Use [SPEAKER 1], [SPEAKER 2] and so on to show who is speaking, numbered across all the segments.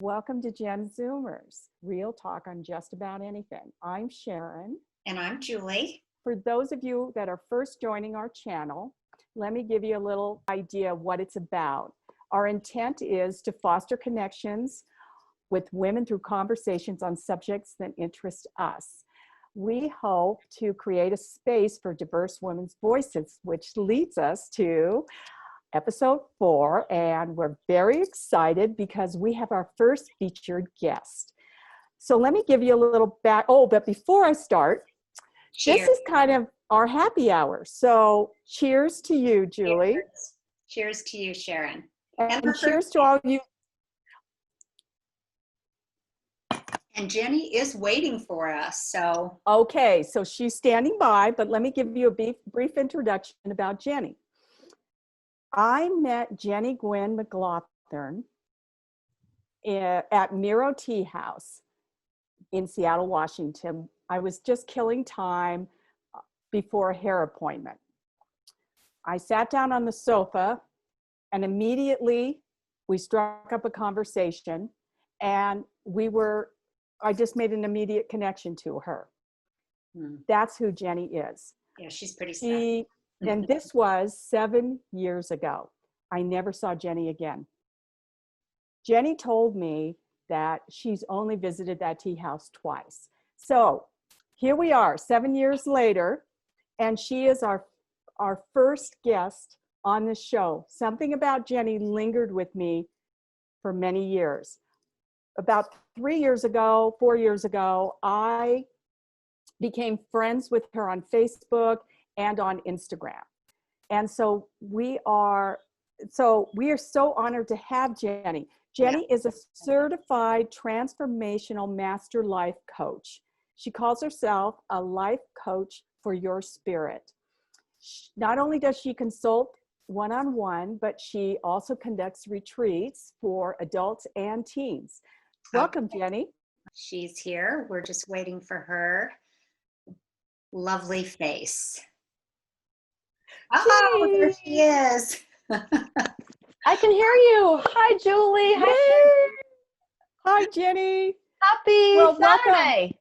[SPEAKER 1] Welcome to Gen Zoomers, real talk on just about anything. I'm Sharon.
[SPEAKER 2] And I'm Julie.
[SPEAKER 1] For those of you that are first joining our channel, let me give you a little idea of what it's about. Our intent is to foster connections with women through conversations on subjects that interest us. We hope to create a space for diverse women's voices, which leads us to episode 4, and we're very excited because we have our first featured guest. So let me give you a little back. Oh, but before I start,
[SPEAKER 2] Cheers.
[SPEAKER 1] This is kind of our happy hour. So cheers to you, Julie.
[SPEAKER 2] Cheers to you, Sharon.
[SPEAKER 1] And cheers to all you.
[SPEAKER 2] And Jenny is waiting for us, so.
[SPEAKER 1] Okay, so she's standing by, but let me give you a brief introduction about Jenny. I met Jenny Gwen McLaughlin at Miro Tea House in Seattle, Washington. I was just killing time before a hair appointment. I sat down on the sofa and immediately we struck up a conversation, and I just made an immediate connection to her. That's who Jenny is.
[SPEAKER 2] Yeah, she's pretty sad.
[SPEAKER 1] And this was 7 years ago. I never saw Jenny again. Jenny told me that she's only visited that tea house twice. So here we are 7 years later, and she is our first guest on the show. Something about Jenny lingered with me for many years. About 4 years ago, I became friends with her on Facebook and on Instagram. And so we are so honored to have Jenny. Jenny is a certified transformational master life coach. She calls herself a life coach for your spirit. Not only does she consult one-on-one, but she also conducts retreats for adults and teens. Welcome, Jenny.
[SPEAKER 2] She's here. We're just waiting for her lovely face. Oh, there she is.
[SPEAKER 3] I can hear you. Hi, Julie.
[SPEAKER 1] Hi, Jenny.
[SPEAKER 3] Happy Saturday.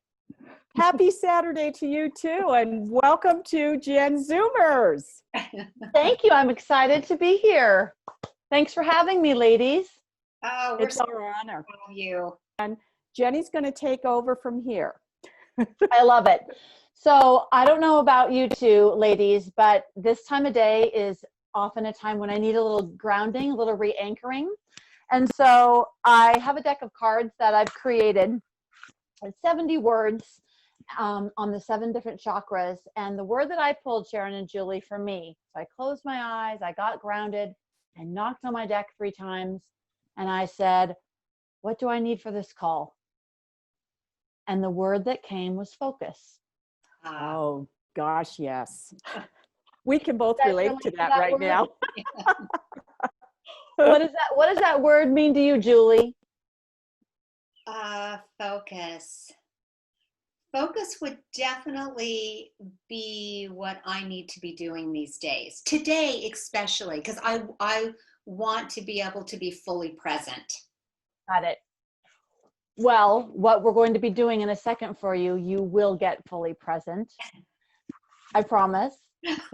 [SPEAKER 1] Happy Saturday to you too, and welcome to Gen Zoomers.
[SPEAKER 3] Thank you. I'm excited to be here. Thanks for having me, ladies.
[SPEAKER 2] Oh,
[SPEAKER 1] it's our honor.
[SPEAKER 2] You.
[SPEAKER 1] And Jenny's going to take over from here.
[SPEAKER 3] I love it. So I don't know about you two ladies, but this time of day is often a time when I need a little grounding, a little re-anchoring. And so I have a deck of cards that I've created. It's 70 words on the 7 different chakras. And the word that I pulled, Sharon and Julie, for me. So I closed my eyes, I got grounded, I knocked on my deck 3 times, and I said, what do I need for this call? And the word that came was focus.
[SPEAKER 1] Oh, gosh, yes. We can both relate to that right
[SPEAKER 3] word?
[SPEAKER 1] now.
[SPEAKER 3] What does that word mean to you, Julie?
[SPEAKER 2] Focus. Focus would definitely be what I need to be doing these days. Today, especially, because I want to be able to be fully present.
[SPEAKER 3] Got it. Well, what we're going to be doing in a second for you, you will get fully present. I promise.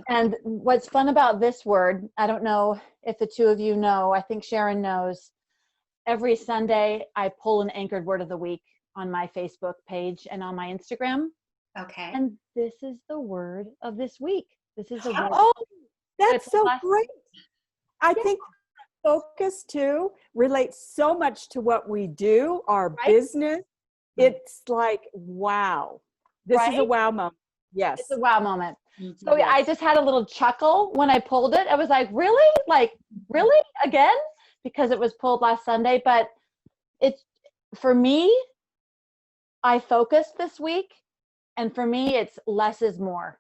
[SPEAKER 3] And what's fun about this word, I don't know if the two of you know, I think Sharon knows, every Sunday I pull an anchored word of the week on my Facebook page and on my Instagram.
[SPEAKER 2] Okay.
[SPEAKER 3] And this is the word of this week. This is the word.
[SPEAKER 1] Oh, that's so great. I think focus too relates so much to what we do, our business. It's like, wow. This is a wow moment. Yes.
[SPEAKER 3] It's a wow moment. So yes. I just had a little chuckle when I pulled it. I was like, really? Like, really? Again? Because it was pulled last Sunday. But it's, for me, I focused this week. And for me, it's less is more.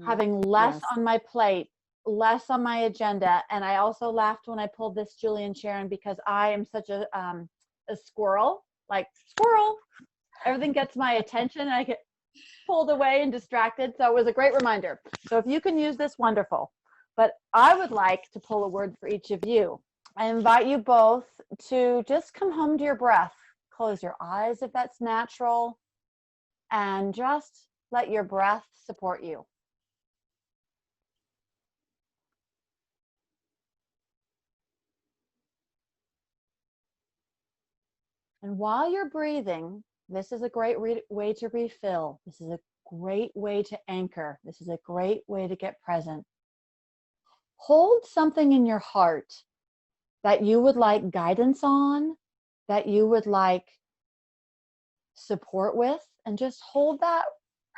[SPEAKER 3] Having less on my plate, less on my agenda. And I also laughed when I pulled this, Julie and Sharon, because I am such a squirrel, like squirrel. Everything gets my attention and I get pulled away and distracted. So it was a great reminder. So if you can use this, wonderful. But I would like to pull a word for each of you. I invite you both to just come home to your breath. Close your eyes if that's natural, and just let your breath support you. And while you're breathing, this is a great way to refill. This is a great way to anchor. This is a great way to get present. Hold something in your heart that you would like guidance on, that you would like support with, and just hold that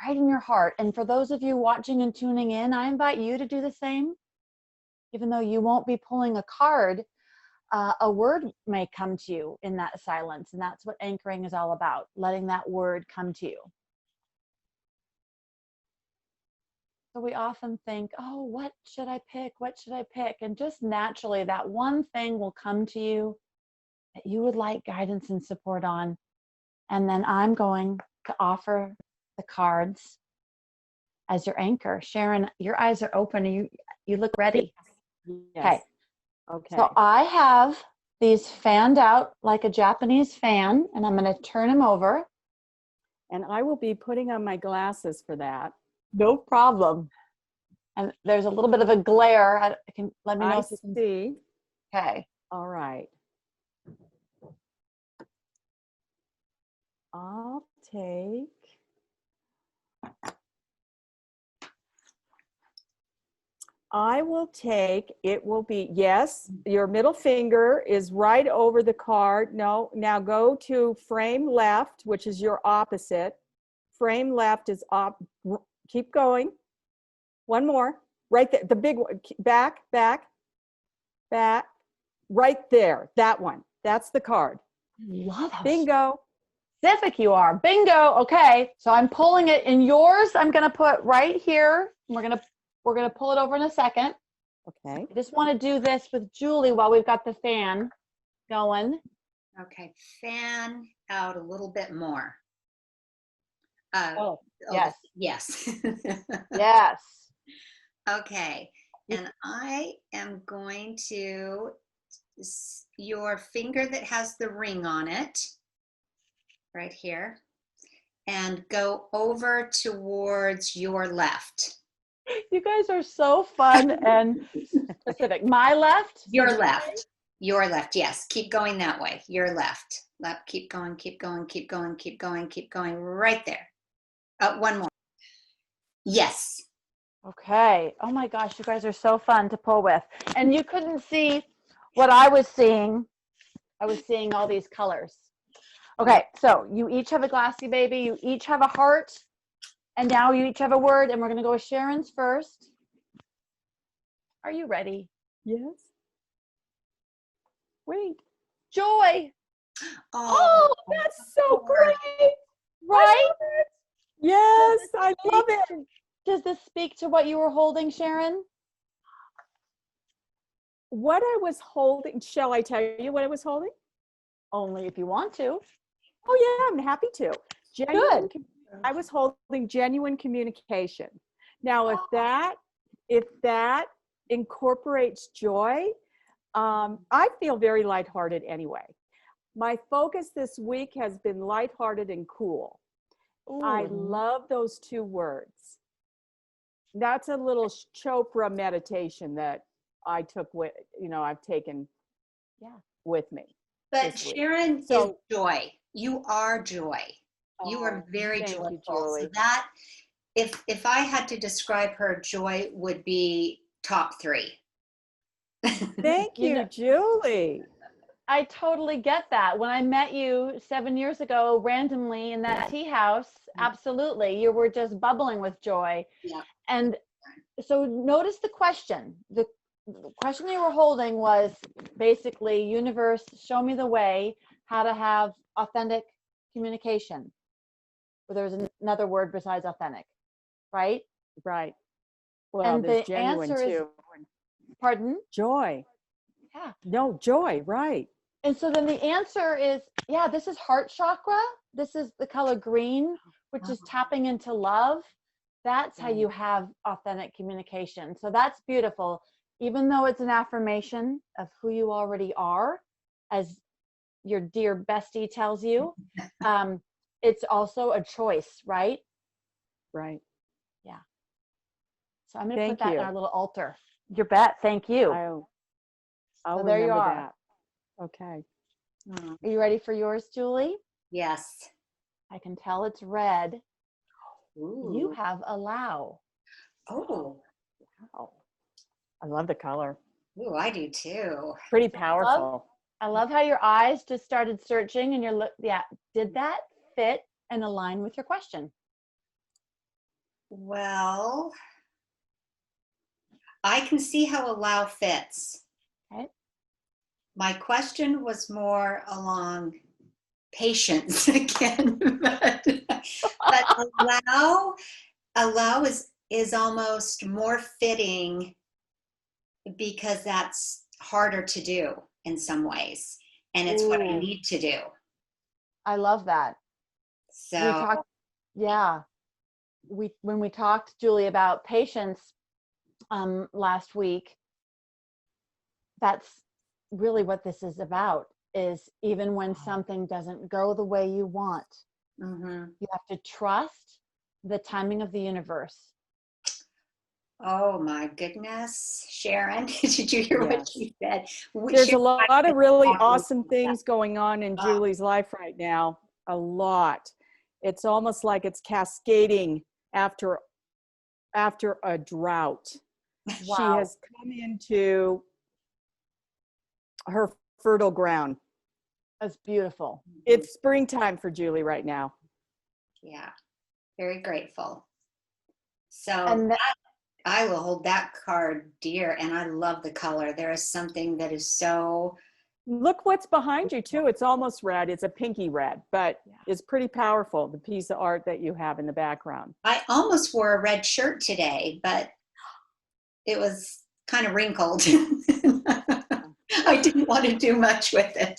[SPEAKER 3] right in your heart. And for those of you watching and tuning in, I invite you to do the same. Even though you won't be pulling a card, a word may come to you in that silence. And that's what anchoring is all about, letting that word come to you. So we often think, oh, what should I pick? What should I pick? And just naturally, that one thing will come to you that you would like guidance and support on. And then I'm going to offer the cards as your anchor. Sharon, your eyes are open. You look ready.
[SPEAKER 1] Yes.
[SPEAKER 3] Okay.
[SPEAKER 1] Okay.
[SPEAKER 3] So I have these fanned out like a Japanese fan, and I'm going to turn them over.
[SPEAKER 1] And I will be putting on my glasses for that.
[SPEAKER 3] No problem. And there's a little bit of a glare. Let me know
[SPEAKER 1] I
[SPEAKER 3] if you can
[SPEAKER 1] see.
[SPEAKER 3] Okay.
[SPEAKER 1] All right. I'll take. I will take, it will be, yes, your middle finger is right over the card. No, now go to frame left, which is your opposite. Frame left is up, keep going. One more, right there, the big one, back, back, back, right there, that one. That's the card.
[SPEAKER 3] Love how
[SPEAKER 1] Bingo.
[SPEAKER 3] specific you are. Bingo. Okay. So I'm pulling it in yours. I'm going to put right here. We're going to pull it over in a second.
[SPEAKER 1] Okay.
[SPEAKER 3] I just want to do this with Julie while we've got the fan going.
[SPEAKER 2] Okay, fan out a little bit more.
[SPEAKER 3] Yes.
[SPEAKER 2] Yes.
[SPEAKER 3] Yes.
[SPEAKER 2] Okay, and I am going to, your finger that has the ring on it, right here, and go over towards your left.
[SPEAKER 3] You guys are so fun and specific. My left?
[SPEAKER 2] Your left. Your left, yes. Keep going that way. Your left. Left, keep going, keep going, keep going, keep going, keep going, right there. One more. Yes.
[SPEAKER 3] Okay. Oh my gosh, you guys are so fun to pull with. And you couldn't see what I was seeing. I was seeing all these colors. Okay, so you each have a glassy baby. You each have a heart. And now you each have a word. And we're going to go with Sharon's first. Are you ready?
[SPEAKER 1] Yes. Wait.
[SPEAKER 3] Joy.
[SPEAKER 2] Oh,
[SPEAKER 1] That's so great.
[SPEAKER 3] Right?
[SPEAKER 1] Yes, I love it.
[SPEAKER 3] Does this speak to what you were holding, Sharon?
[SPEAKER 1] What I was holding, shall I tell you what I was holding?
[SPEAKER 3] Only if you want to.
[SPEAKER 1] Oh yeah, I'm happy to. Genuine, I was holding genuine communication. Now, if that incorporates joy, I feel very lighthearted anyway. My focus this week has been lighthearted and cool.
[SPEAKER 3] Ooh.
[SPEAKER 1] I love those two words. That's a little Chopra meditation that I took with, I've taken with me.
[SPEAKER 2] but Sharon is joy. You are joy. You are very joyful.
[SPEAKER 3] You, Julie.
[SPEAKER 2] So that, if I had to describe her, joy would be top 3.
[SPEAKER 1] Thank you, Julie.
[SPEAKER 3] I totally get that. When I met you 7 years ago, randomly in that tea house, absolutely, you were just bubbling with joy.
[SPEAKER 2] Yeah.
[SPEAKER 3] And so notice the question. The question you were holding was basically, universe, show me the way how to have authentic communication. Well, there's another word besides authentic, right?
[SPEAKER 1] Right. Well,
[SPEAKER 3] and
[SPEAKER 1] there's
[SPEAKER 3] the
[SPEAKER 1] genuine
[SPEAKER 3] answer
[SPEAKER 1] too.
[SPEAKER 3] Pardon?
[SPEAKER 1] Joy.
[SPEAKER 3] Yeah.
[SPEAKER 1] No, joy, right.
[SPEAKER 3] And so then the answer is, yeah, this is heart chakra. This is the color green, which is tapping into love. That's how you have authentic communication. So that's beautiful. even though it's an affirmation of who you already are, as your dear bestie tells you, it's also a choice, right?
[SPEAKER 1] Right.
[SPEAKER 3] So I'm going to put
[SPEAKER 1] Thank
[SPEAKER 3] that in
[SPEAKER 1] you.
[SPEAKER 3] our little altar. Your bet. Thank you.
[SPEAKER 1] I'll
[SPEAKER 3] So there you
[SPEAKER 1] remember
[SPEAKER 3] are.
[SPEAKER 1] that. Okay.
[SPEAKER 2] Mm,
[SPEAKER 3] Are you ready for yours, Julie?
[SPEAKER 2] yes.
[SPEAKER 3] I can tell it's red. You
[SPEAKER 2] Ooh.
[SPEAKER 3] have allow.
[SPEAKER 2] Oh.
[SPEAKER 1] Wow. I love the color.
[SPEAKER 2] Ooh, I do too.
[SPEAKER 1] Pretty powerful.
[SPEAKER 3] I love how your eyes just started searching and you're did that fit and align with your question?
[SPEAKER 2] Well, I can see how allow fits.
[SPEAKER 3] Okay.
[SPEAKER 2] My question was more along patience again, but allow is almost more fitting because that's harder to do in some ways, and it's what I
[SPEAKER 3] Ooh,
[SPEAKER 2] need to do.
[SPEAKER 3] I love that. We
[SPEAKER 2] So
[SPEAKER 3] talked, yeah. When we talked, Julie, about patience last week, that's really what this is about, is even when something doesn't go the way you want,
[SPEAKER 2] mhm.
[SPEAKER 3] you have to trust the timing of the universe.
[SPEAKER 2] Oh my goodness, Sharon, did you hear what
[SPEAKER 1] Yes.
[SPEAKER 2] she said?
[SPEAKER 1] There's a lot of really
[SPEAKER 2] Sharon,
[SPEAKER 1] awesome things going on in
[SPEAKER 2] Uh,
[SPEAKER 1] Julie's life right now. A lot. It's almost like it's cascading after a drought. She
[SPEAKER 3] Wow,
[SPEAKER 1] has come into her fertile ground.
[SPEAKER 3] that's beautiful.
[SPEAKER 1] It's springtime for Julie right now.
[SPEAKER 2] yeah, very grateful. So
[SPEAKER 3] And
[SPEAKER 2] I will hold that card dear, and I love the color. There is something that is so.
[SPEAKER 1] Look what's behind you too. It's almost red. It's a pinky red, but
[SPEAKER 3] Yeah.
[SPEAKER 1] it's pretty powerful, the piece of art that you have in the background.
[SPEAKER 2] I almost wore a red shirt today, but it was kind of wrinkled. I didn't want to do much with it.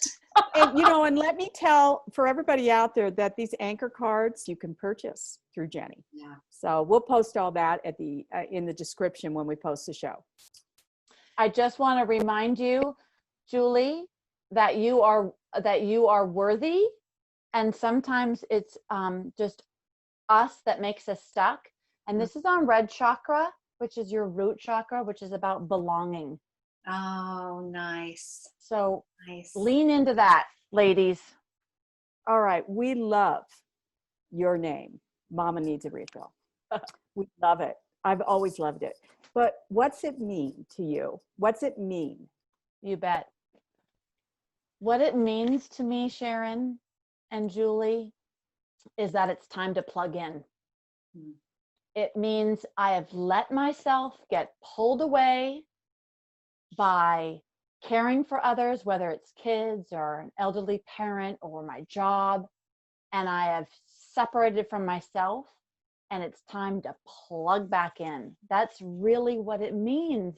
[SPEAKER 1] And and let me tell for everybody out there that these anchor cards you can purchase through Jenny.
[SPEAKER 2] Yeah.
[SPEAKER 1] So we'll post all that at the in the description when we post the show.
[SPEAKER 3] I just want to remind you, Julie, that you are worthy, and sometimes it's just us that makes us stuck. And this is on red chakra, which is your root chakra, which is about belonging.
[SPEAKER 2] Oh, nice.
[SPEAKER 3] So
[SPEAKER 2] Nice.
[SPEAKER 3] lean into that, ladies.
[SPEAKER 1] All right, we love your name. Mama needs a refill. We love it. I've always loved it. But what's it mean to you? What's it mean?
[SPEAKER 3] You bet. What it means to me, Sharon and Julie, is that it's time to plug in.
[SPEAKER 2] Mm.
[SPEAKER 3] It means I have let myself get pulled away by caring for others, whether it's kids or an elderly parent or my job, and I have separated from myself, and it's time to plug back in. That's really what it means.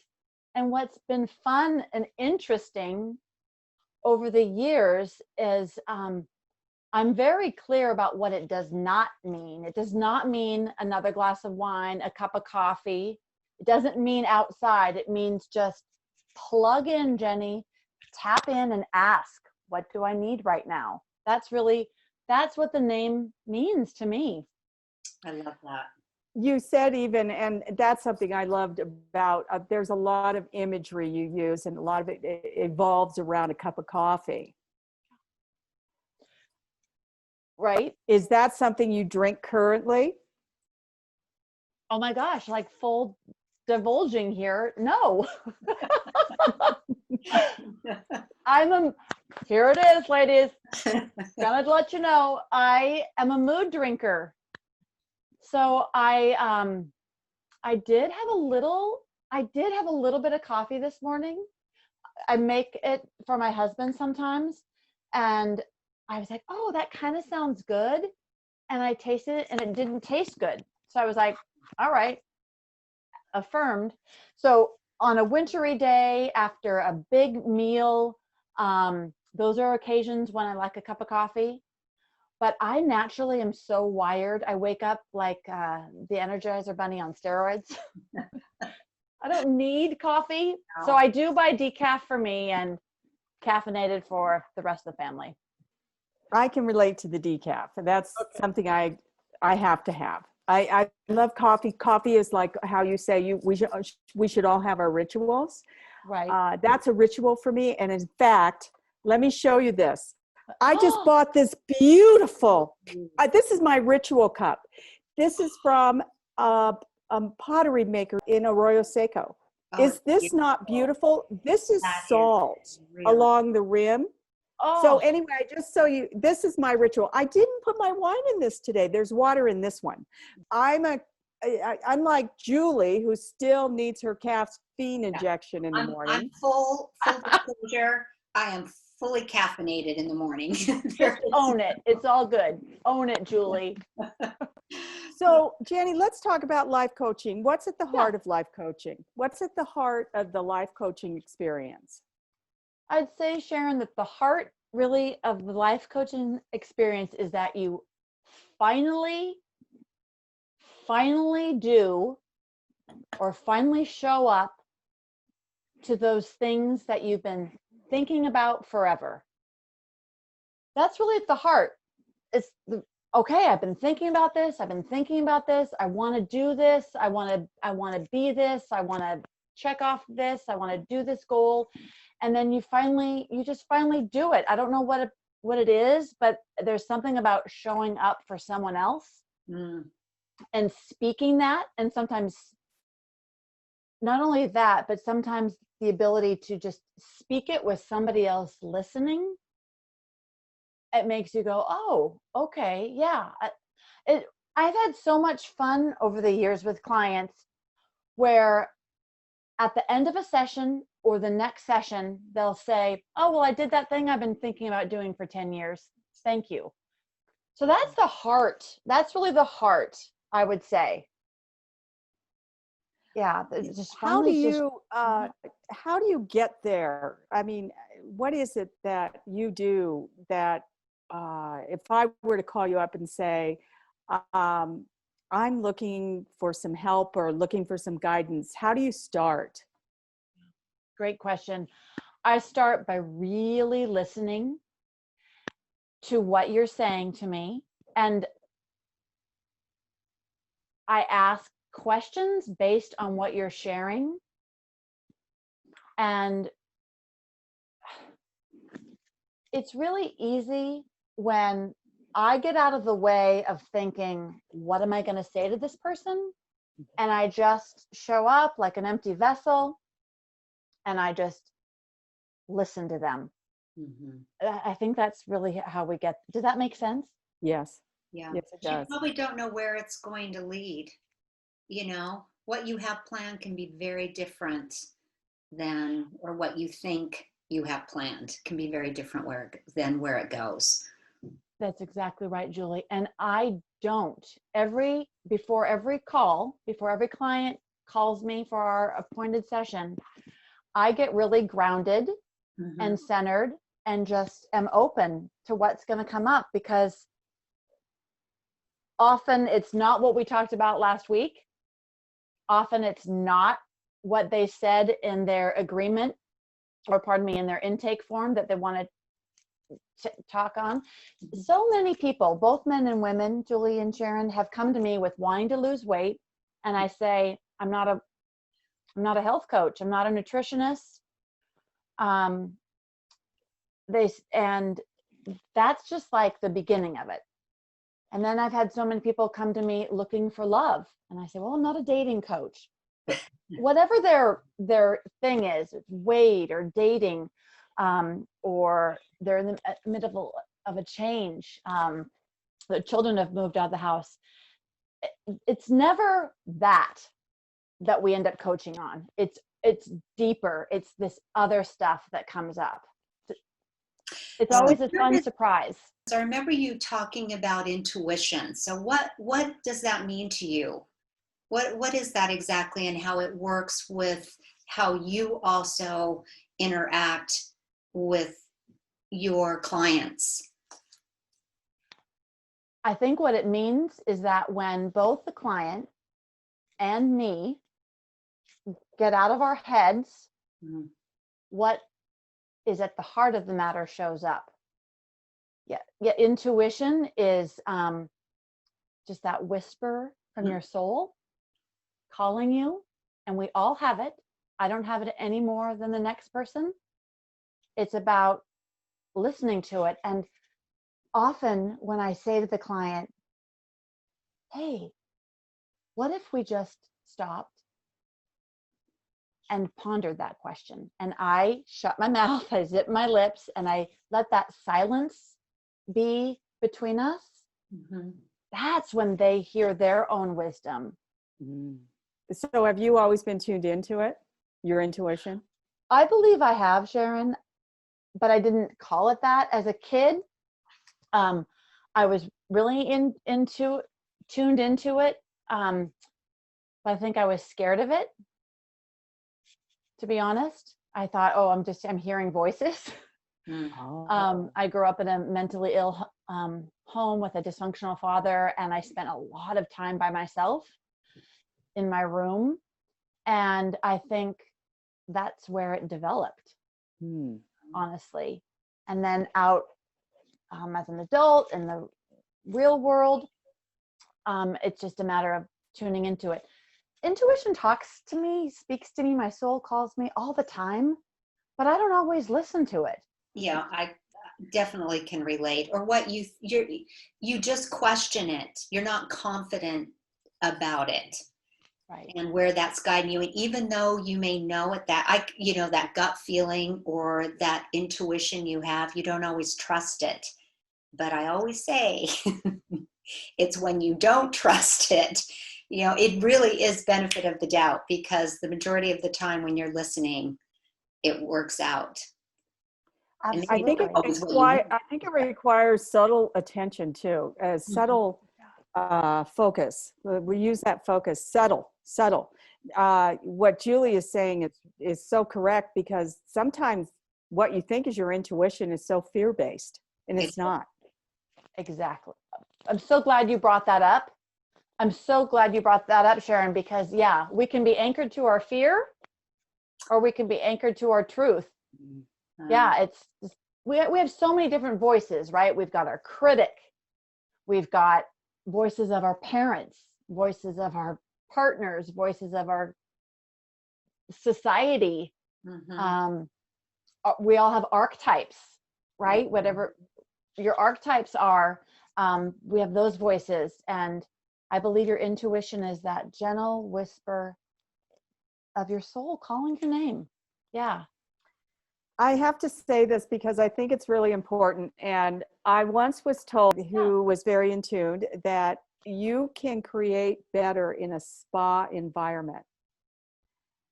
[SPEAKER 3] And what's been fun and interesting over the years is I'm very clear about what it does not mean. It does not mean another glass of wine, a cup of coffee. It doesn't mean outside. It means just plug in, Jenny, tap in and ask, what do I need right now? That's what the name means to me.
[SPEAKER 2] I love that.
[SPEAKER 1] You said even, and that's something I loved about, there's a lot of imagery you use and a lot of it evolves around a cup of coffee.
[SPEAKER 3] Right?
[SPEAKER 1] Is that something you drink currently?
[SPEAKER 3] Oh my gosh, like full divulging here. No. Here it is, ladies. Gonna let you know, I am a mood drinker. So I did have a little bit of coffee this morning. I make it for my husband sometimes, and I was like, oh, that kind of sounds good. And I tasted it and it didn't taste good. So I was like, all right, affirmed. So on a wintry day after a big meal, those are occasions when I like a cup of coffee. But I naturally am so wired. I wake up like the Energizer Bunny on steroids. I don't need coffee. So
[SPEAKER 2] No.
[SPEAKER 3] I do buy decaf for me and caffeinated for the rest of the family.
[SPEAKER 1] I can relate to the decaf. That's something I have to have. I love coffee. Coffee is like how you say we should all have our rituals.
[SPEAKER 3] Right.
[SPEAKER 1] That's a ritual for me. And in fact, let me show you this. I just bought this beautiful, this is my ritual cup. This is from a pottery maker in Arroyo Seco.
[SPEAKER 2] Oh,
[SPEAKER 1] Is this not beautiful? This is
[SPEAKER 2] That is
[SPEAKER 1] salt
[SPEAKER 2] really-
[SPEAKER 1] along the rim. So anyway, just so this is my ritual. I didn't put my wine in this today. There's water in this one. Unlike Julie, who still needs her caffeine injection in the morning.
[SPEAKER 2] I'm full disclosure. I am fully caffeinated in the morning.
[SPEAKER 3] Just own it. It's all good. Own it, Julie.
[SPEAKER 1] So Jenny, let's talk about life coaching. What's at the heart of life coaching? What's at the heart of the life coaching experience?
[SPEAKER 3] I'd say, Sharon, that the heart really of the life coaching experience is that you finally do or finally show up to those things that you've been thinking about forever. That's really at the heart. It's okay, I've been thinking about this. I've been thinking about this. I want to do this. I want to be this. I want to check off this. I want to do this goal. And then you just finally do it. I don't know what it is, but there's something about showing up for someone else and speaking that. And sometimes not only that, but sometimes the ability to just speak it with somebody else listening. It makes you go, oh, okay, yeah. I've had so much fun over the years with clients where at the end of a session or the next session, they'll say, oh, well, I did that thing I've been thinking about doing for 10 years. Thank you. So that's the heart. That's really the heart, I would say. Yeah. Just
[SPEAKER 1] how do you get there? I mean, what is it that you do that if I were to call you up and say, I'm looking for some help or looking for some guidance, how do you start?
[SPEAKER 3] Great question. I start by really listening to what you're saying to me. And I ask questions based on what you're sharing. And it's really easy when I get out of the way of thinking, what am I going to say to this person? And I just show up like an empty vessel and I just listen to them. I think that's really how we get. Does that make sense?
[SPEAKER 1] Yes.
[SPEAKER 2] Yeah.
[SPEAKER 1] Yes, it
[SPEAKER 2] You
[SPEAKER 1] does.
[SPEAKER 2] probably don't know where it's going to lead. You know, what you have planned can be very different or what you think you have planned can be very different than where it goes.
[SPEAKER 3] That's exactly right, Julie. And I don't. Before every client calls me for our appointed session, I get really grounded and centered and just am open to what's going to come up, because often it's not what we talked about last week. Often it's not what they said in their agreement, or pardon me, in their intake form that they want to talk on. So many people, both men and women, Julie and Sharon, have come to me with wanting to lose weight. And I say, I'm not a health coach. I'm not a nutritionist. And that's just like the beginning of it. And then I've had so many people come to me looking for love. And I say, well, I'm not a dating coach. Whatever their thing is, weight or dating, or they're in the middle of a change. The children have moved out of the house. It's never that we end up coaching on. It's deeper. It's this other stuff that comes up. It's always a fun surprise.
[SPEAKER 2] So I remember you talking about intuition. So what does that mean to you? What is that exactly, and how it works with how you also interact with your clients?
[SPEAKER 3] I think what it means is that when both the client and me get out of our heads,
[SPEAKER 2] Mhm.
[SPEAKER 3] what is at the heart of the matter shows up. Yeah, intuition is just that whisper from
[SPEAKER 2] Mhm.
[SPEAKER 3] your soul calling you, and we all have it. I don't have it any more than the next person. It's about listening to it. And often when I say to the client, hey, what if we just stopped and pondered that question? And I shut my mouth, I zip my lips, and I let that silence be between us.
[SPEAKER 2] Mhm.
[SPEAKER 3] That's when they hear their own wisdom.
[SPEAKER 1] Mm. So have you always been tuned into it, your intuition?
[SPEAKER 3] I believe I have, Sharon, but I didn't call it that as a kid. I was really tuned into it, but I think I was scared of it. To be honest, I thought, oh, I'm hearing voices.
[SPEAKER 2] Mm.
[SPEAKER 1] Oh.
[SPEAKER 3] I grew up in a mentally ill home with a dysfunctional father, and I spent a lot of time by myself in my room, and I think that's where it developed,
[SPEAKER 1] Hmm.
[SPEAKER 3] honestly. And then out as an adult in the real world, it's just a matter of tuning into it. Intuition talks to me, speaks to me, my soul calls me all the time, but I don't always listen to it.
[SPEAKER 2] Yeah, I definitely can relate. Or what you just question it. You're not confident about it
[SPEAKER 3] Right.
[SPEAKER 2] and where that's guiding you. And even though you may know it, that gut feeling or that intuition you have, you don't always trust it. But I always say it's when you don't trust it, it really is benefit of the doubt, because the majority of the time when you're listening, it works out. And
[SPEAKER 1] I
[SPEAKER 2] maybe
[SPEAKER 1] think
[SPEAKER 2] not
[SPEAKER 3] Absolutely.
[SPEAKER 2] always what you want.
[SPEAKER 1] I think it requires subtle attention too, a subtle focus. We use that focus, subtle. What Julie is saying is so correct, because sometimes what you think is your intuition is so fear-based, and it's not.
[SPEAKER 3] Exactly. I'm so glad you brought that up. I'm so glad you brought that up, Sharon, because yeah, we can be anchored to our fear or we can be anchored to our truth. Yeah, we have so many different voices, right? We've got our critic, we've got voices of our parents, voices of our partners, voices of our society.
[SPEAKER 2] Mhm.
[SPEAKER 3] We all have archetypes, right? Whatever your archetypes are, we have those voices. And I believe your intuition is that gentle whisper of your soul calling your name. Yeah.
[SPEAKER 1] I have to say this because I think it's really important. And I once was told, who was very in tune, that you can create better in a spa environment.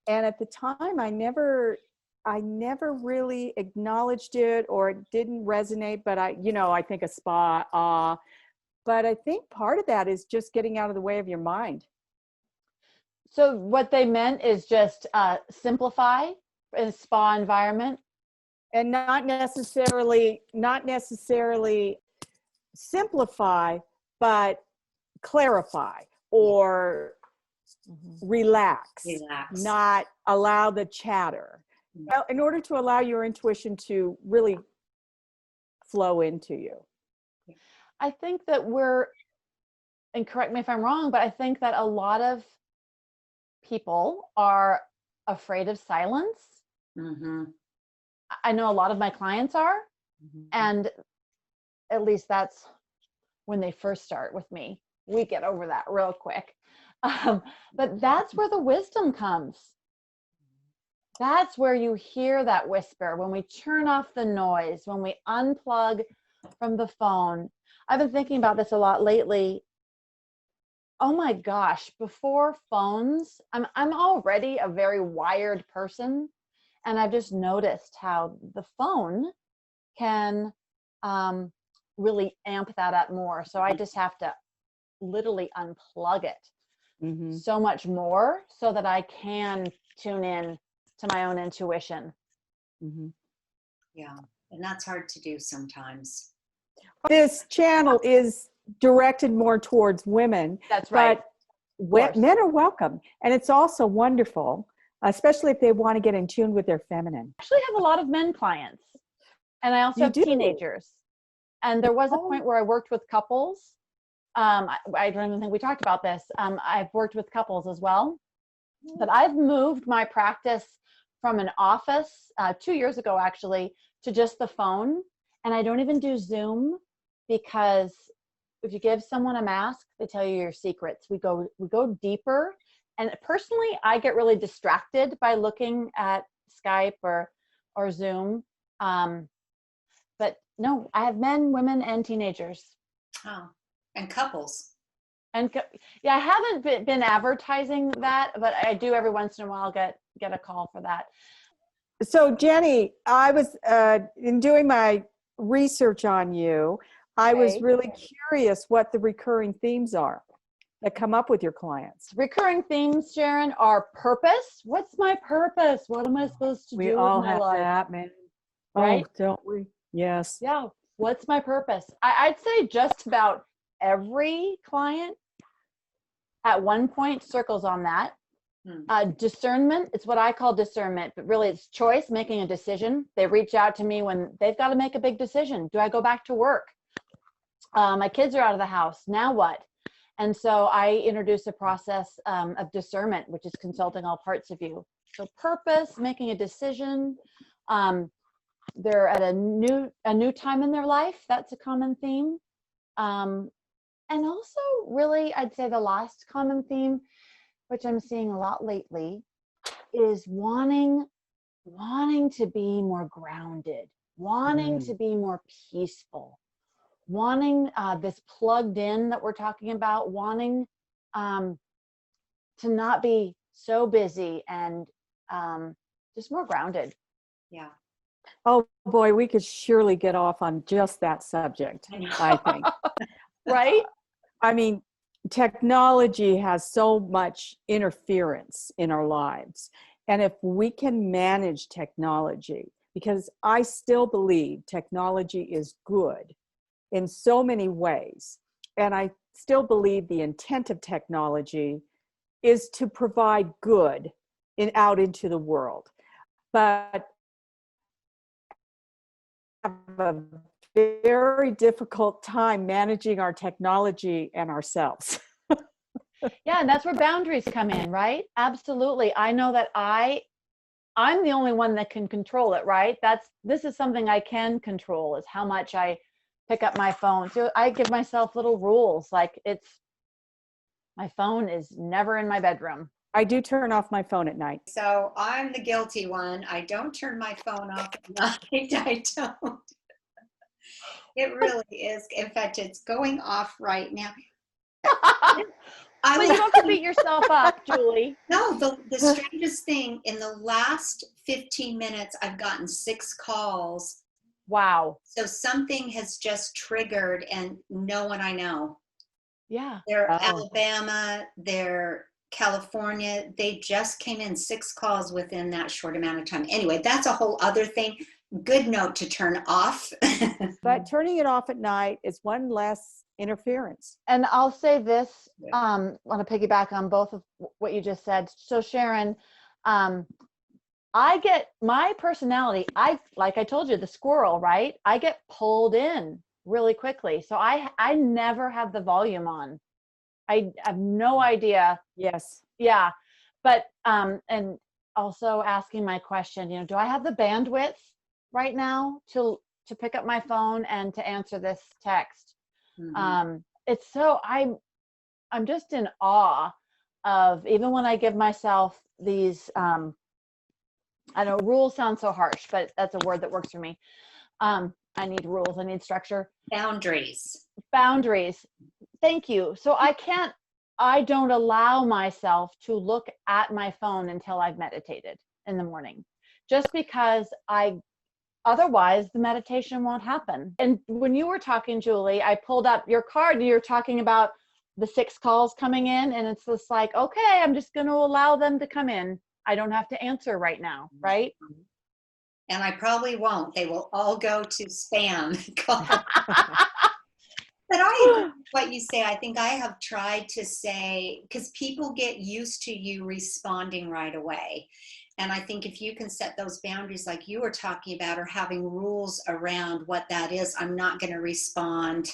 [SPEAKER 1] And at the time, I never really acknowledged it, or it didn't resonate, but I think a spa, but I think part of that is just getting out of the way of your mind.
[SPEAKER 3] So what they meant is just simplify in a spa environment.
[SPEAKER 1] And not necessarily simplify, but clarify or relax,
[SPEAKER 2] Relax.
[SPEAKER 1] not allow the chatter, in order to allow your intuition to really flow into you.
[SPEAKER 3] I think that and correct me if I'm wrong, but I think that a lot of people are afraid of silence.
[SPEAKER 2] Mhm.
[SPEAKER 3] I know a lot of my clients are, and at least that's when they first start with me. We get over that real quick. But that's where the wisdom comes. That's where you hear that whisper, when we turn off the noise, when we unplug from the phone. I've been thinking about this a lot lately. Oh my gosh, before phones, I'm already a very wired person, and I've just noticed how the phone can really amp that up more. So I just have to literally unplug it so much more so that I can tune in to my own intuition.
[SPEAKER 2] Yeah. And that's hard to do sometimes.
[SPEAKER 1] This channel is directed more towards women.
[SPEAKER 3] That's right.
[SPEAKER 1] But men are welcome. And it's also wonderful especially if they want to get in tune with their feminine.
[SPEAKER 3] I actually have a lot of men clients, and I also
[SPEAKER 1] You
[SPEAKER 3] have
[SPEAKER 1] do?
[SPEAKER 3] teenagers. And there was a
[SPEAKER 1] Oh.
[SPEAKER 3] point where I worked with couples. I don't even think we talked about this. I've worked with couples as well, but I've moved my practice from an office 2 years ago, actually, to just the phone. And I don't even do Zoom, because if you give someone a mask, they tell you your secrets. We go deeper. And personally, I get really distracted by looking at Skype or Zoom. But no, I have men, women, and teenagers.
[SPEAKER 2] Oh, and couples.
[SPEAKER 3] And yeah, I haven't been advertising that, but I do every once in a while get a call for that.
[SPEAKER 1] So Jenny, I was in doing my research on you, I was
[SPEAKER 3] Okay.
[SPEAKER 1] really curious what the recurring themes are that come up with your clients.
[SPEAKER 3] Recurring themes, Sharon, are purpose. What's my purpose? What am I supposed to
[SPEAKER 1] We
[SPEAKER 3] do
[SPEAKER 1] all
[SPEAKER 3] with my
[SPEAKER 1] have
[SPEAKER 3] life?
[SPEAKER 1] that, man.
[SPEAKER 3] Right?
[SPEAKER 1] Oh, don't we? Yes.
[SPEAKER 3] Yeah. What's my purpose? I'd say just about every client at one point circles on that. Discernment, it's what I call discernment, but really it's choice, making a decision. They reach out to me when they've got to make a big decision. Do I go back to work? My kids are out of the house. Now what? And so I introduce a process of discernment, which is consulting all parts of you. So purpose, making a decision. They're at a new time in their life. That's a common theme. And also really, I'd say the last common theme, which I'm seeing a lot lately, is wanting to be more grounded, wanting to be more peaceful, wanting this plugged in that we're talking about, wanting to not be so busy and just more grounded.
[SPEAKER 2] Yeah.
[SPEAKER 1] Oh boy, we could surely get off on just that subject, I think.
[SPEAKER 3] Right?
[SPEAKER 1] I mean, technology has so much interference in our lives. And if we can manage technology, because I still believe technology is good in so many ways, and I still believe the intent of technology is to provide good out into the world. But have a very difficult time managing our technology and ourselves.
[SPEAKER 3] Yeah, and that's where boundaries come in, right? Absolutely. I know that I'm the only one that can control it, right? This is something I can control, is how much I pick up my phone. So I give myself little rules, like my phone is never in my bedroom.
[SPEAKER 1] I do turn off my phone at night.
[SPEAKER 2] So I'm the guilty one. I don't turn my phone off at night. I don't. It really is. In fact, it's going off right now.
[SPEAKER 3] But you don't have to beat yourself up, Julie.
[SPEAKER 2] No, the strangest thing, in the last 15 minutes, I've gotten 6 calls.
[SPEAKER 3] Wow.
[SPEAKER 2] So something has just triggered, and no one I know.
[SPEAKER 3] Yeah.
[SPEAKER 2] They're Alabama, they're California. They just came in 6 calls within that short amount of time. Anyway, that's a whole other thing. Good note to turn off.
[SPEAKER 1] But turning it off at night is one less interference.
[SPEAKER 3] And I'll say this, I want to piggyback on both of what you just said. So Sharon, I get my personality, like I told you, the squirrel, right? I get pulled in really quickly. So I never have the volume on. I have no idea.
[SPEAKER 1] Yes.
[SPEAKER 3] Yeah. But, and also asking my question, do I have the bandwidth right now to pick up my phone and to answer this text?
[SPEAKER 2] Mm-hmm.
[SPEAKER 3] It's so, I'm just in awe of, even when I give myself these, I know rules sound so harsh, but that's a word that works for me. I need rules, I need structure.
[SPEAKER 2] Boundaries.
[SPEAKER 3] Thank you. So I don't allow myself to look at my phone until I've meditated in the morning, just because otherwise the meditation won't happen. And when you were talking, Julie, I pulled up your card and you're talking about the 6 calls coming in, and it's just like, okay, I'm just going to allow them to come in. I don't have to answer right now, right?
[SPEAKER 2] And I probably won't. They will all go to spam. But I agree with what you say, I think I have tried to say, because people get used to you responding right away. And I think if you can set those boundaries like you were talking about, or having rules around what that is, I'm not going to respond,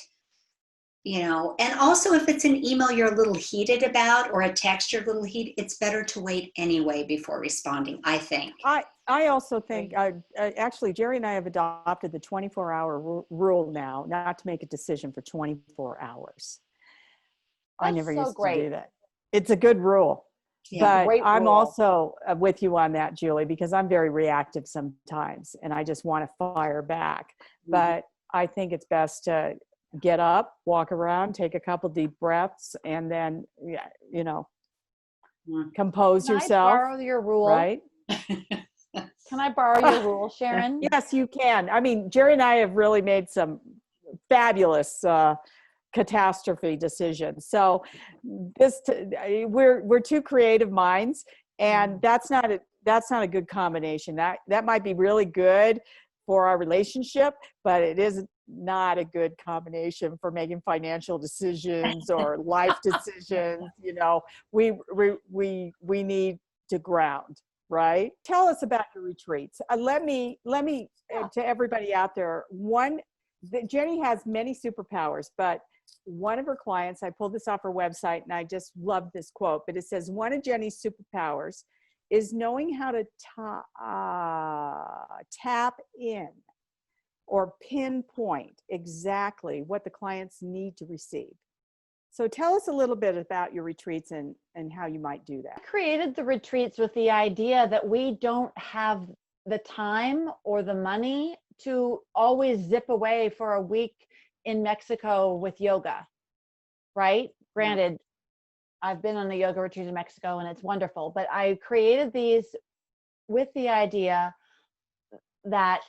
[SPEAKER 2] you know. And also if it's an email you're a little heated about, or a text you're a little heated, it's better to wait anyway before responding, I think.
[SPEAKER 1] I also think, actually, Jerry and I have adopted the 24-hour rule now, not to make a decision for 24 hours. I
[SPEAKER 3] That's
[SPEAKER 1] never
[SPEAKER 3] so
[SPEAKER 1] used
[SPEAKER 3] great.
[SPEAKER 1] to do that. It's a good rule.
[SPEAKER 2] Yeah.
[SPEAKER 1] But
[SPEAKER 3] Great
[SPEAKER 1] I'm
[SPEAKER 3] rule.
[SPEAKER 1] also with you on that, Julie, because I'm very reactive sometimes and I just want to fire back. But I think it's best to get up, walk around, take a couple deep breaths, and then, you know, compose
[SPEAKER 3] Can
[SPEAKER 1] yourself.
[SPEAKER 3] I borrow your rule?
[SPEAKER 1] Right?
[SPEAKER 3] Can I borrow your rule, Sharon?
[SPEAKER 1] Yes, you can. I mean, Jerry and I have really made some fabulous catastrophe decisions. So we're two creative minds, and that's not a good combination. That might be really good for our relationship, but it is not a good combination for making financial decisions or life decisions. You know, we need to ground. Right? Tell us about your retreats. Let me to everybody out there. Jenny has many superpowers, but one of her clients, I pulled this off her website and I just love this quote, but it says, one of Jenny's superpowers is knowing how to tap in or pinpoint exactly what the clients need to receive. So tell us a little bit about your retreats and how you might do that.
[SPEAKER 3] I created the retreats with the idea that we don't have the time or the money to always zip away for a week in Mexico with yoga, right? Granted, I've been on a yoga retreat in Mexico and it's wonderful, but I created these with the idea that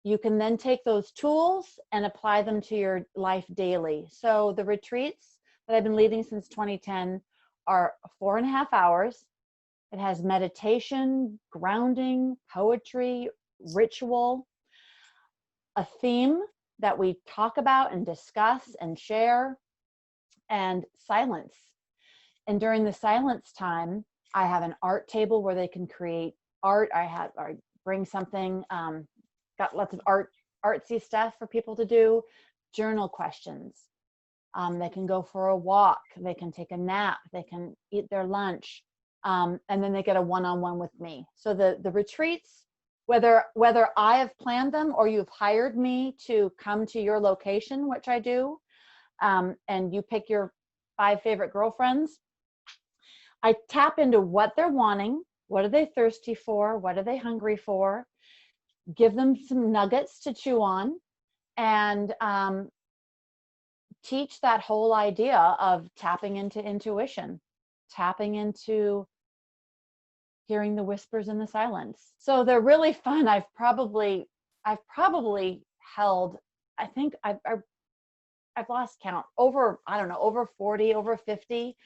[SPEAKER 3] you can then take those tools and apply them to your life daily. So the retreats that I've been leading since 2010 are 4.5 hours. It has meditation, grounding, poetry, ritual, a theme that we talk about and discuss and share, and silence. And during the silence time, I have an art table where they can create art. I bring something, got lots of artsy stuff for people to do, journal questions. They can go for a walk, they can take a nap, they can eat their lunch, and then they get a one-on-one with me. So the retreats, whether I have planned them or you've hired me to come to your location, which I do, and you pick your 5 favorite girlfriends, I tap into what they're wanting, what are they thirsty for, what are they hungry for, give them some nuggets to chew on, and teach that whole idea of tapping into intuition, tapping into hearing the whispers in the silence. So they're really fun. I've probably held, I think I've lost count, over 40, over 50.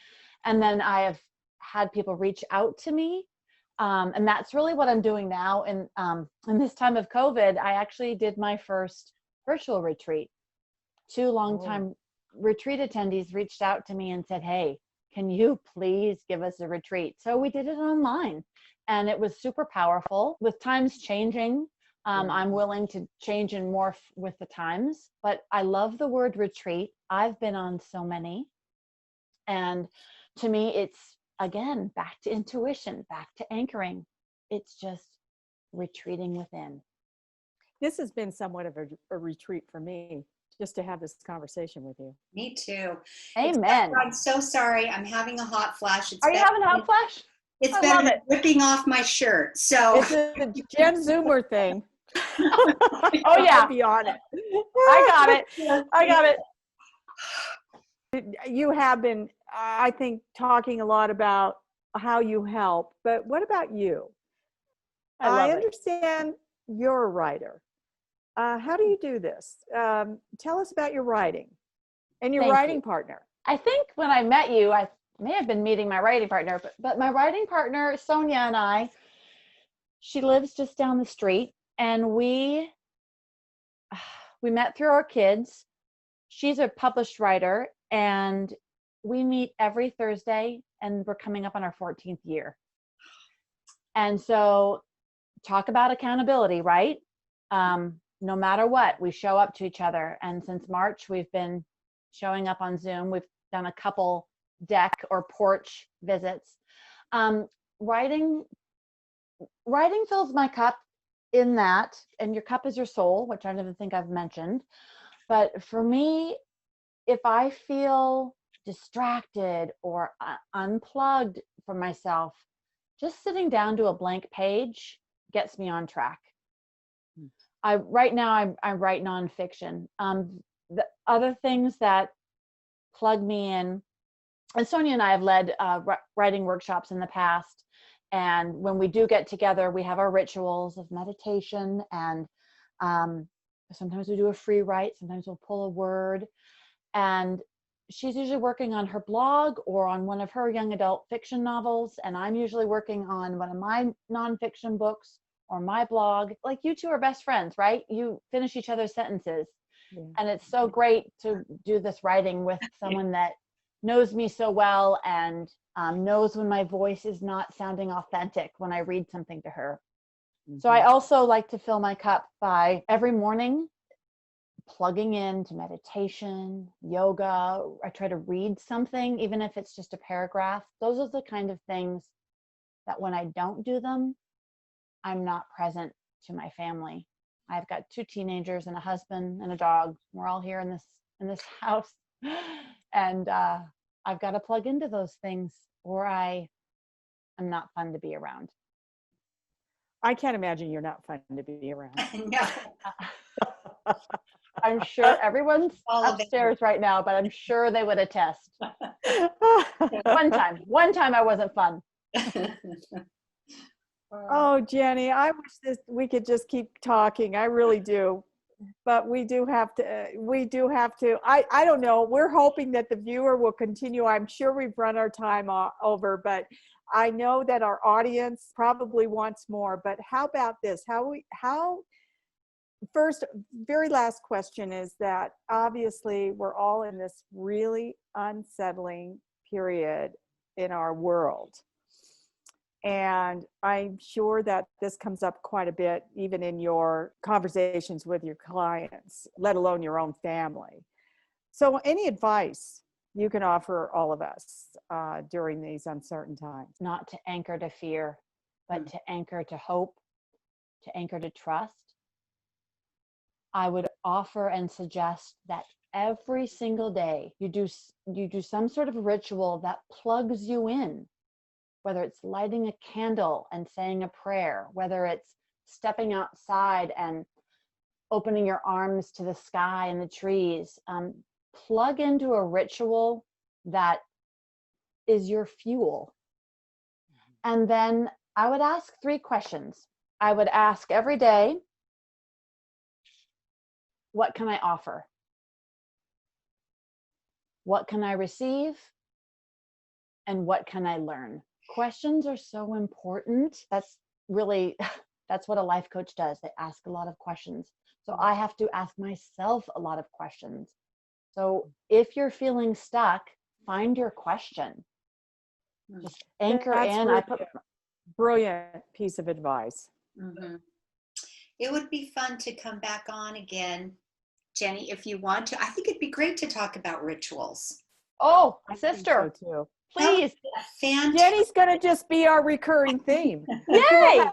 [SPEAKER 3] And then I have had people reach out to me. And that's really what I'm doing now. And in this time of COVID, I actually did my first virtual retreat. 2 longtime retreat attendees reached out to me and said, hey, can you please give us a retreat? So we did it online and it was super powerful. With times changing, I'm willing to change and morph with the times, but I love the word retreat. I've been on so many. And to me, it's, again, back to intuition, back to anchoring. It's just retreating within.
[SPEAKER 1] This has been somewhat of a retreat for me, just to have this conversation with you.
[SPEAKER 2] Me too.
[SPEAKER 3] Amen.
[SPEAKER 2] I'm so sorry. I'm having a hot flash.
[SPEAKER 3] Are you having a hot flash?
[SPEAKER 2] It's been ripping off my shirt. So
[SPEAKER 1] it's a Jen Zoomer thing.
[SPEAKER 3] Oh yeah,
[SPEAKER 1] be on it.
[SPEAKER 3] I got
[SPEAKER 1] it. You have been, I think, talking a lot about how you help, but what about you? I understand you're a writer. How do you do this? Tell us about your writing and your writing partner.
[SPEAKER 3] I think when I met you, I may have been meeting my writing partner, but my writing partner, Sonia, and I, she lives just down the street, and we met through our kids. she's a published writer, and we meet every Thursday, and we're coming up on our 14th year. And so talk about accountability, right? No matter what, we show up to each other. And since March, we've been showing up on Zoom. We've done a couple deck or porch visits. Writing fills my cup in that, and your cup is your soul, which I don't even think I've mentioned. But for me, if I feel distracted or unplugged from myself, just sitting down to a blank page gets me on track. Right now I write nonfiction. The other things that plug me in, and Sonia and I have led writing workshops in the past. And when we do get together, we have our rituals of meditation, and sometimes we do a free write, sometimes we'll pull a word. And she's usually working on her blog or on one of her young adult fiction novels, and I'm usually working on one of my nonfiction books or my blog. Like, you two are best friends, right? You finish each other's sentences. Yeah. And it's so great to do this writing with someone that knows me so well and knows when my voice is not sounding authentic when I read something to her. Mm-hmm. So I also like to fill my cup by every morning plugging into meditation, yoga. I try to read something, even if it's just a paragraph. Those are the kind of things that when I don't do them, I'm not present to my family. I've got 2 teenagers and a husband and a dog. We're all here in this house. And I've got to plug into those things, or I am not fun to be around.
[SPEAKER 1] I can't imagine you're not fun to be around.
[SPEAKER 2] No.
[SPEAKER 3] I'm sure everyone's upstairs right now, but I'm sure they would attest. One time I wasn't fun.
[SPEAKER 1] Oh, Jenny, I wish we could just keep talking. I really do. But we do have to, I don't know. We're hoping that the viewer will continue. I'm sure we've run our time over, but I know that our audience probably wants more. But how about this? First, very last question is that obviously we're all in this really unsettling period in our world. And I'm sure that this comes up quite a bit, even in your conversations with your clients, let alone your own family. So any advice you can offer all of us during these uncertain times?
[SPEAKER 3] Not to anchor to fear, but to anchor to hope, to anchor to trust. I would offer and suggest that every single day you do some sort of ritual that plugs you in, whether it's lighting a candle and saying a prayer, whether it's stepping outside and opening your arms to the sky and the trees. Plug into a ritual that is your fuel. And then I would ask 3 questions. I would ask every day, what can I offer? What can I receive? And what can I learn? Questions are so important. That's what a life coach does. They ask a lot of questions. So I have to ask myself a lot of questions. So if you're feeling stuck, find your question. Just anchor in.
[SPEAKER 1] Really brilliant piece of advice.
[SPEAKER 2] Mm-hmm. It would be fun to come back on again, Jenny, if you want to. I think it'd be great to talk about rituals.
[SPEAKER 3] Oh, sister,
[SPEAKER 1] so too.
[SPEAKER 3] Please.
[SPEAKER 1] Jenny's going to just be our recurring theme.
[SPEAKER 3] Yay!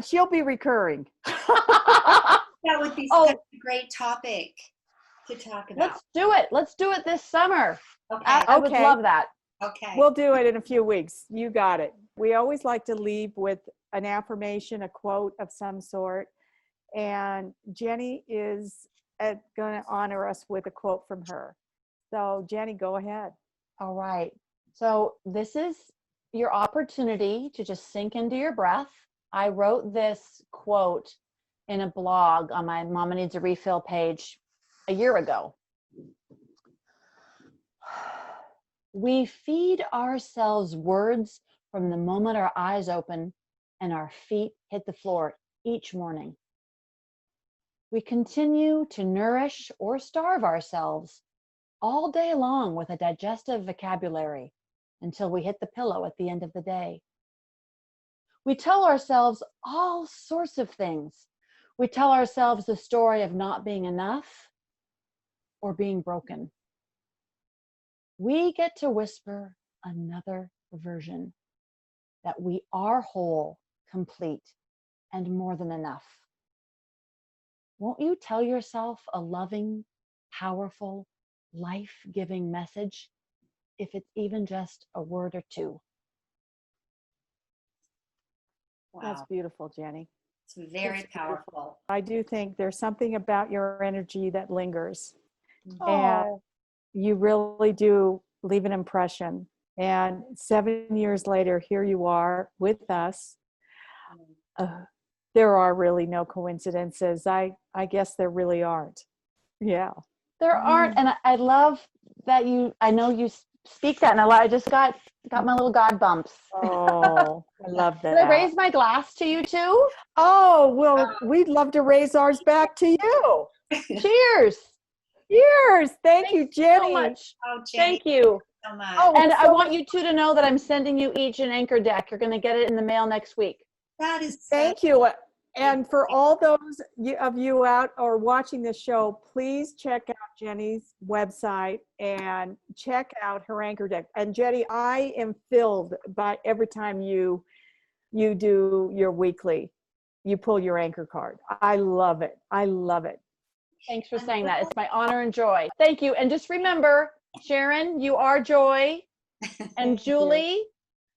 [SPEAKER 1] She'll be recurring.
[SPEAKER 2] That would be such a great topic to talk about.
[SPEAKER 3] Let's do it this summer.
[SPEAKER 2] Okay.
[SPEAKER 3] I would love that.
[SPEAKER 2] Okay.
[SPEAKER 1] We'll do it in a few weeks. You got it. We always like to leave with an affirmation, a quote of some sort. And Jenny is going to honor us with a quote from her. So Jenny, go ahead.
[SPEAKER 3] All right. So this is your opportunity to just sink into your breath. I wrote this quote in a blog on my Mama Needs a Refill page a year ago. We feed ourselves words from the moment our eyes open and our feet hit the floor each morning. We continue to nourish or starve ourselves all day long with a digestive vocabulary until we hit the pillow at the end of the day. We tell ourselves all sorts of things. We tell ourselves the story of not being enough or being broken. We get to whisper another version that we are whole, complete, and more than enough. Won't you tell yourself a loving, powerful, life-giving message, if it's even just a word or two?
[SPEAKER 1] That's
[SPEAKER 2] Wow.
[SPEAKER 1] beautiful, Jenny.
[SPEAKER 2] It's very
[SPEAKER 1] It's beautiful.
[SPEAKER 2] powerful.
[SPEAKER 1] I do think there's something about your energy that lingers.
[SPEAKER 2] Mm-hmm.
[SPEAKER 1] And
[SPEAKER 3] Oh,
[SPEAKER 1] you really do leave an impression. And 7 years later, here you are with us. There are really no coincidences. I guess there really aren't. Yeah.
[SPEAKER 3] there aren't, and I love that I know you speak that, and I just got my little God bumps.
[SPEAKER 1] Oh, I love
[SPEAKER 3] Did I
[SPEAKER 1] that.
[SPEAKER 3] raise my glass to you too?
[SPEAKER 1] Oh, well, we'd love to raise ours back to you.
[SPEAKER 3] Cheers.
[SPEAKER 1] Cheers. Thank you,
[SPEAKER 3] Thanks
[SPEAKER 1] Jenny.
[SPEAKER 3] so much.
[SPEAKER 2] Oh, Jenny,
[SPEAKER 3] Thank you.
[SPEAKER 2] so much.
[SPEAKER 1] Oh,
[SPEAKER 3] And
[SPEAKER 1] it's
[SPEAKER 3] I
[SPEAKER 1] so
[SPEAKER 3] want
[SPEAKER 1] much-
[SPEAKER 3] you two to know that I'm sending you each an anchor deck. You're going to get it in the mail next week.
[SPEAKER 2] That is so
[SPEAKER 1] Thank you. And for all those of you out or watching this show, please check out Jenny's website and check out her anchor deck. And Jenny, I am filled by every time you do your weekly, you pull your anchor card. I love it. I love it.
[SPEAKER 3] Thanks for saying that. It's my honor and joy. Thank you. And just remember, Sharon, you are joy. And
[SPEAKER 1] Thank you.
[SPEAKER 3] Julie,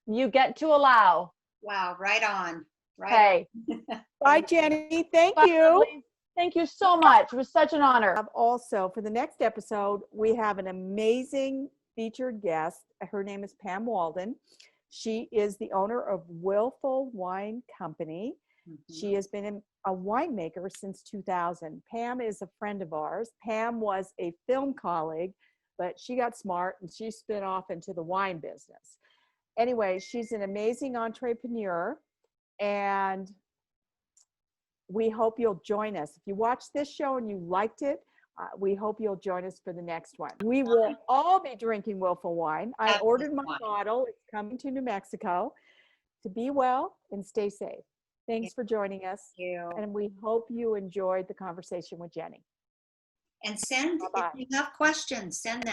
[SPEAKER 3] you get to allow.
[SPEAKER 2] Wow, right on. Right
[SPEAKER 3] Okay.
[SPEAKER 1] Bye, Jenny. Thank
[SPEAKER 3] Bye,
[SPEAKER 1] you.
[SPEAKER 3] lovelies. Thank you so much. It was such an honor.
[SPEAKER 1] Also, for the next episode, we have an amazing featured guest. Her name is Pam Walden. She is the owner of Willful Wine Company.
[SPEAKER 2] on.
[SPEAKER 1] She has been a winemaker since 2000. Pam is a friend of ours. Pam was a film colleague, but she got smart and she spun off into the wine business. Anyway, she's an amazing entrepreneur, and we hope you'll join us. If you watched this show and you liked it, we hope you'll join us for the next one. We will all be drinking Willful wine. I
[SPEAKER 2] Fabulous
[SPEAKER 1] ordered my
[SPEAKER 2] wine.
[SPEAKER 1] bottle. It's coming to New Mexico. To be well and stay safe. Thanks for joining us.
[SPEAKER 2] Thank you.
[SPEAKER 1] And we hope you enjoyed the conversation with Jenny.
[SPEAKER 2] And send,
[SPEAKER 1] Bye-bye.
[SPEAKER 2] if you have questions, send them.